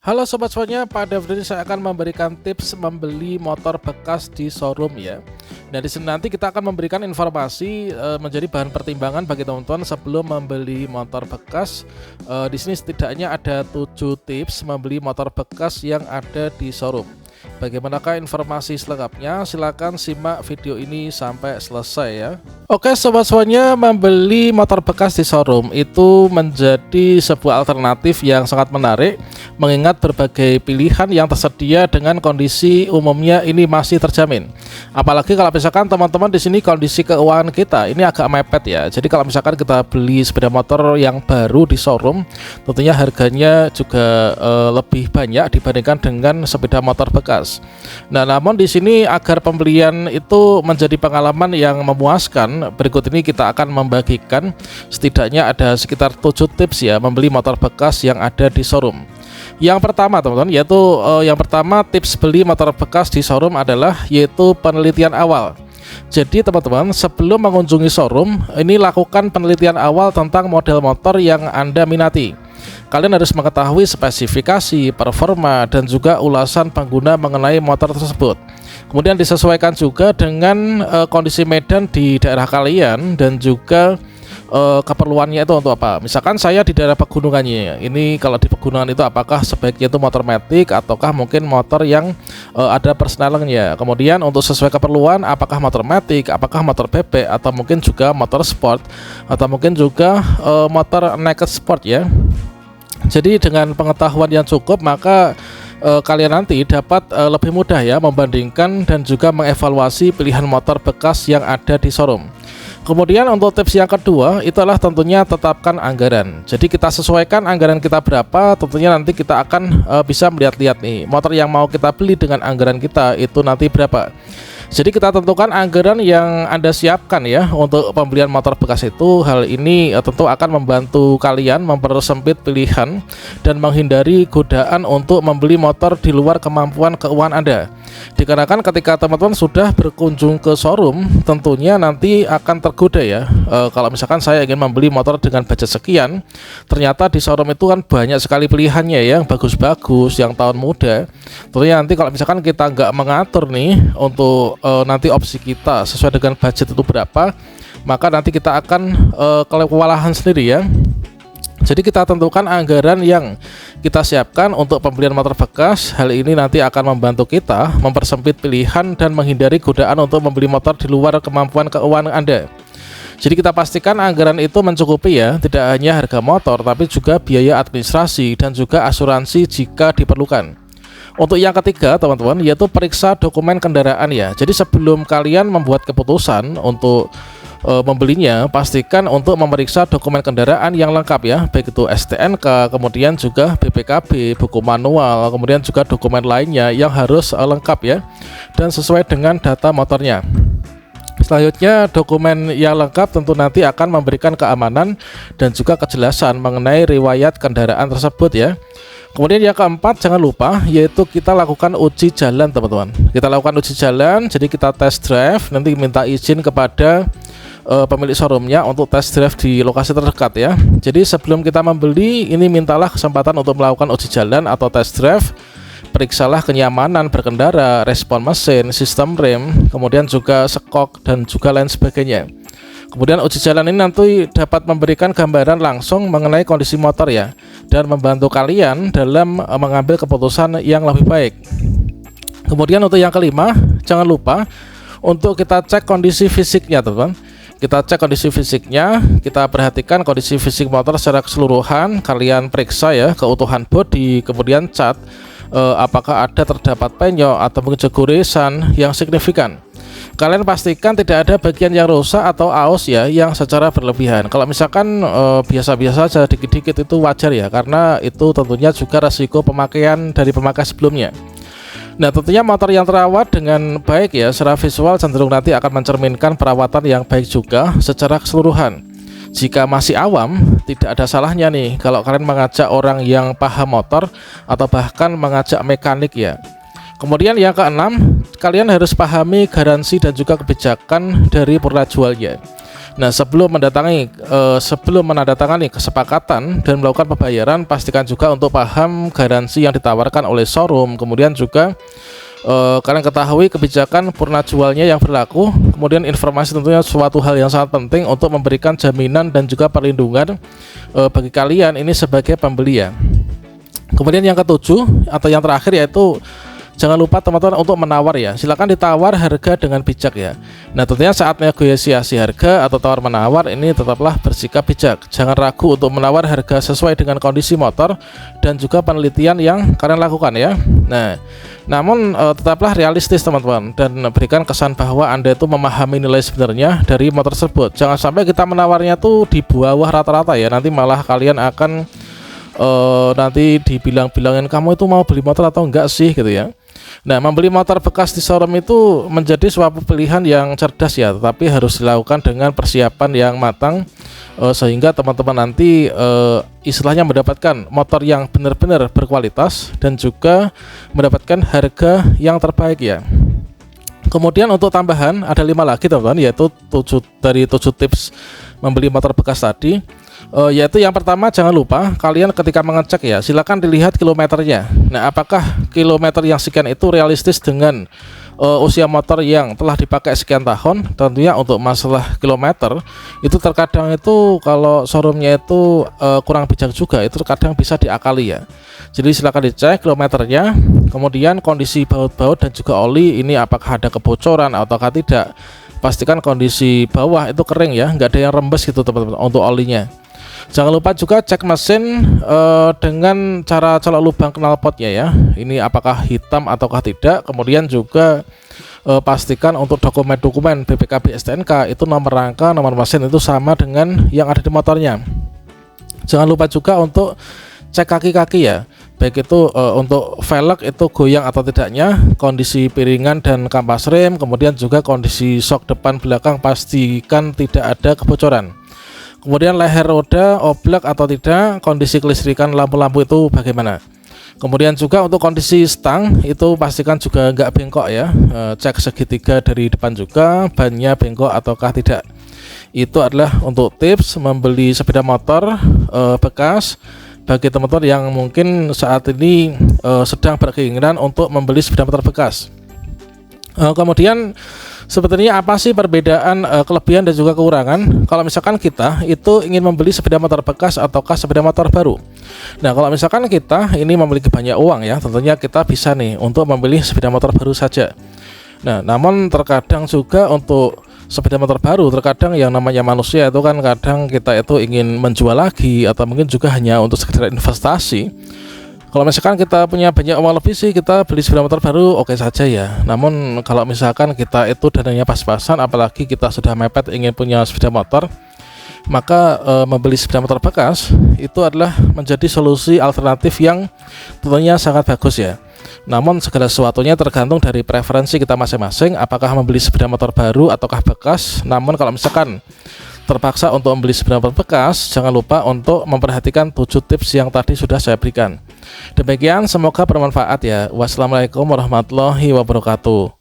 Halo sobat semuanya, pada video ini saya akan memberikan tips membeli motor bekas di showroom ya. Nah, di sini nanti kita akan memberikan informasi menjadi bahan pertimbangan bagi teman-teman sebelum membeli motor bekas. Di sini setidaknya ada 7 tips membeli motor bekas yang ada di showroom. Bagaimanakah informasi selengkapnya? Silahkan simak video ini sampai selesai ya. Oke sobat semuanya, membeli motor bekas di showroom itu menjadi sebuah alternatif yang sangat menarik, mengingat berbagai pilihan yang tersedia dengan kondisi umumnya ini masih terjamin. Apalagi kalau misalkan teman-teman di sini kondisi keuangan kita ini agak mepet ya. Jadi kalau misalkan kita beli sepeda motor yang baru di showroom, tentunya harganya juga lebih banyak dibandingkan dengan sepeda motor bekas. Nah, namun di sini agar pembelian itu menjadi pengalaman yang memuaskan, berikut ini kita akan membagikan setidaknya ada sekitar 7 tips ya membeli motor bekas yang ada di showroom. Yang pertama teman-teman, yaitu tips beli motor bekas di showroom adalah yaitu penelitian awal. Jadi teman-teman, sebelum mengunjungi showroom, ini lakukan penelitian awal tentang model motor yang Anda minati. Kalian harus mengetahui spesifikasi, performa, dan juga ulasan pengguna mengenai motor tersebut. Kemudian disesuaikan juga dengan kondisi medan di daerah kalian dan juga keperluannya itu untuk apa. Misalkan saya di daerah pegunungannya, ini kalau di pegunungan itu apakah sebaiknya itu motor matic ataukah mungkin motor yang ada persnelingnya. Kemudian untuk sesuai keperluan, apakah motor matic, apakah motor bebek, atau mungkin juga motor sport, atau mungkin juga motor naked sport ya. Jadi dengan pengetahuan yang cukup, maka kalian nanti dapat lebih mudah ya membandingkan dan juga mengevaluasi pilihan motor bekas yang ada di showroom. Kemudian untuk tips yang kedua itulah tentunya tetapkan anggaran. Jadi kita sesuaikan anggaran kita berapa, tentunya nanti kita akan bisa melihat-lihat nih motor yang mau kita beli dengan anggaran kita itu nanti berapa. Jadi kita tentukan anggaran yang Anda siapkan ya untuk pembelian motor bekas itu. Hal ini tentu akan membantu kalian mempersempit pilihan dan menghindari godaan untuk membeli motor di luar kemampuan keuangan Anda. Dikarenakan ketika teman-teman sudah berkunjung ke showroom, tentunya nanti akan tergoda ya. Kalau misalkan saya ingin membeli motor dengan budget sekian, ternyata di showroom itu kan banyak sekali pilihannya yang bagus-bagus, yang tahun muda. Tentunya nanti kalau misalkan kita nggak mengatur nih untuk nanti opsi kita sesuai dengan budget itu berapa, maka nanti kita akan kewalahan sendiri ya. Jadi kita tentukan anggaran yang kita siapkan untuk pembelian motor bekas. Hal ini nanti akan membantu kita mempersempit pilihan dan menghindari godaan untuk membeli motor di luar kemampuan keuangan Anda. Jadi kita pastikan anggaran itu mencukupi ya, tidak hanya harga motor tapi juga biaya administrasi dan juga asuransi jika diperlukan. Untuk yang ketiga teman-teman, yaitu periksa dokumen kendaraan ya. Jadi sebelum kalian membuat keputusan untuk membelinya, pastikan untuk memeriksa dokumen kendaraan yang lengkap ya, baik itu STNK, kemudian juga BPKB, buku manual, kemudian juga dokumen lainnya yang harus lengkap ya dan sesuai dengan data motornya. Selanjutnya, dokumen yang lengkap tentu nanti akan memberikan keamanan dan juga kejelasan mengenai riwayat kendaraan tersebut ya. Kemudian yang keempat, jangan lupa yaitu kita lakukan uji jalan teman-teman. Kita lakukan uji jalan, jadi kita test drive, nanti minta izin kepada pemilik showroomnya untuk test drive di lokasi terdekat ya. Jadi sebelum kita membeli, ini mintalah kesempatan untuk melakukan uji jalan atau test drive. Periksalah kenyamanan berkendara, respon mesin, sistem rem, kemudian juga skok dan juga lain sebagainya. Kemudian uji jalan ini nanti dapat memberikan gambaran langsung mengenai kondisi motor ya, dan membantu kalian dalam mengambil keputusan yang lebih baik. Kemudian untuk yang kelima, jangan lupa untuk kita cek kondisi fisiknya teman-teman. Kita cek kondisi fisiknya, kita perhatikan kondisi fisik motor secara keseluruhan. Kalian periksa ya keutuhan bodi, kemudian cat, apakah ada terdapat penyok atau mungkin goresan yang signifikan. Kalian pastikan tidak ada bagian yang rusak atau aus ya yang secara berlebihan. Kalau misalkan biasa-biasa saja dikit-dikit itu wajar ya, karena itu tentunya juga resiko pemakaian dari pemakai sebelumnya. Nah, tentunya motor yang terawat dengan baik ya secara visual cenderung nanti akan mencerminkan perawatan yang baik juga secara keseluruhan. Jika masih awam, tidak ada salahnya nih kalau kalian mengajak orang yang paham motor atau bahkan mengajak mekanik ya. Kemudian yang keenam, kalian harus pahami garansi dan juga kebijakan dari purna jualnya. Nah, sebelum menandatangani kesepakatan dan melakukan pembayaran, pastikan juga untuk paham garansi yang ditawarkan oleh showroom. Kemudian juga kalian ketahui kebijakan purna jualnya yang berlaku. Kemudian informasi tentunya suatu hal yang sangat penting untuk memberikan jaminan dan juga perlindungan bagi kalian ini sebagai pembeli ya. Kemudian yang ketujuh atau yang terakhir yaitu jangan lupa teman-teman untuk menawar ya. Silakan ditawar harga dengan bijak ya. Nah, tentunya saat negosiasi harga atau tawar menawar ini tetaplah bersikap bijak. Jangan ragu untuk menawar harga sesuai dengan kondisi motor dan juga penelitian yang kalian lakukan ya. Nah, namun tetaplah realistis teman-teman dan berikan kesan bahwa Anda itu memahami nilai sebenarnya dari motor tersebut. Jangan sampai kita menawarnya tuh di bawah rata-rata ya. Nanti malah kalian akan nanti dibilang-bilangin kamu itu mau beli motor atau enggak sih gitu ya. Nah, membeli motor bekas di showroom itu menjadi suatu pilihan yang cerdas ya, tetapi harus dilakukan dengan persiapan yang matang sehingga teman-teman nanti istilahnya mendapatkan motor yang benar-benar berkualitas dan juga mendapatkan harga yang terbaik ya. Kemudian untuk tambahan ada 5 lagi teman-teman, yaitu 7 tips membeli motor bekas tadi. Yaitu yang pertama, jangan lupa kalian ketika mengecek ya, silakan dilihat kilometernya. Nah, apakah kilometer yang sekian itu realistis dengan usia motor yang telah dipakai sekian tahun. Tentunya untuk masalah kilometer itu terkadang itu kalau showroomnya itu kurang bijak juga, itu terkadang bisa diakali ya. Jadi silakan dicek kilometernya, kemudian kondisi baut-baut dan juga oli ini apakah ada kebocoran ataukah tidak. Pastikan kondisi bawah itu kering ya, nggak ada yang rembes gitu teman-teman untuk olinya. Jangan lupa juga cek mesin dengan cara colok lubang knalpotnya ya. Ini apakah hitam ataukah tidak. Kemudian juga pastikan untuk dokumen-dokumen BPKB STNK itu nomor rangka, nomor mesin itu sama dengan yang ada di motornya. Jangan lupa juga untuk cek kaki-kaki ya. Baik itu untuk velg itu goyang atau tidaknya, kondisi piringan dan kampas rem, kemudian juga kondisi sok depan belakang pastikan tidak ada kebocoran. Kemudian leher roda oblak atau tidak, kondisi kelistrikan lampu-lampu itu bagaimana. Kemudian juga untuk kondisi stang itu pastikan juga nggak bengkok ya. Cek segitiga dari depan juga, bannya bengkok ataukah tidak. Itu adalah untuk tips membeli sepeda motor bekas bagi teman-teman yang mungkin saat ini sedang berkeinginan untuk membeli sepeda motor bekas. Kemudian sebetulnya apa sih perbedaan kelebihan dan juga kekurangan kalau misalkan kita itu ingin membeli sepeda motor bekas ataukah sepeda motor baru. Nah, kalau misalkan kita ini memiliki banyak uang ya, tentunya kita bisa nih untuk membeli sepeda motor baru saja. Nah, namun terkadang juga untuk sepeda motor baru, terkadang yang namanya manusia itu kan kadang kita itu ingin menjual lagi atau mungkin juga hanya untuk sekedar investasi. Kalau misalkan kita punya banyak uang lebih sih, kita beli sepeda motor baru oke saja ya. Namun kalau misalkan kita itu dananya pas-pasan, apalagi kita sudah mepet ingin punya sepeda motor, maka membeli sepeda motor bekas itu adalah menjadi solusi alternatif yang tentunya sangat bagus ya. Namun segala sesuatunya tergantung dari preferensi kita masing-masing, apakah membeli sepeda motor baru ataukah bekas. Namun kalau misalkan terpaksa untuk membeli sepeda motor bekas, jangan lupa untuk memperhatikan 7 tips yang tadi sudah saya berikan. Demikian, semoga bermanfaat ya. Wassalamualaikum warahmatullahi wabarakatuh.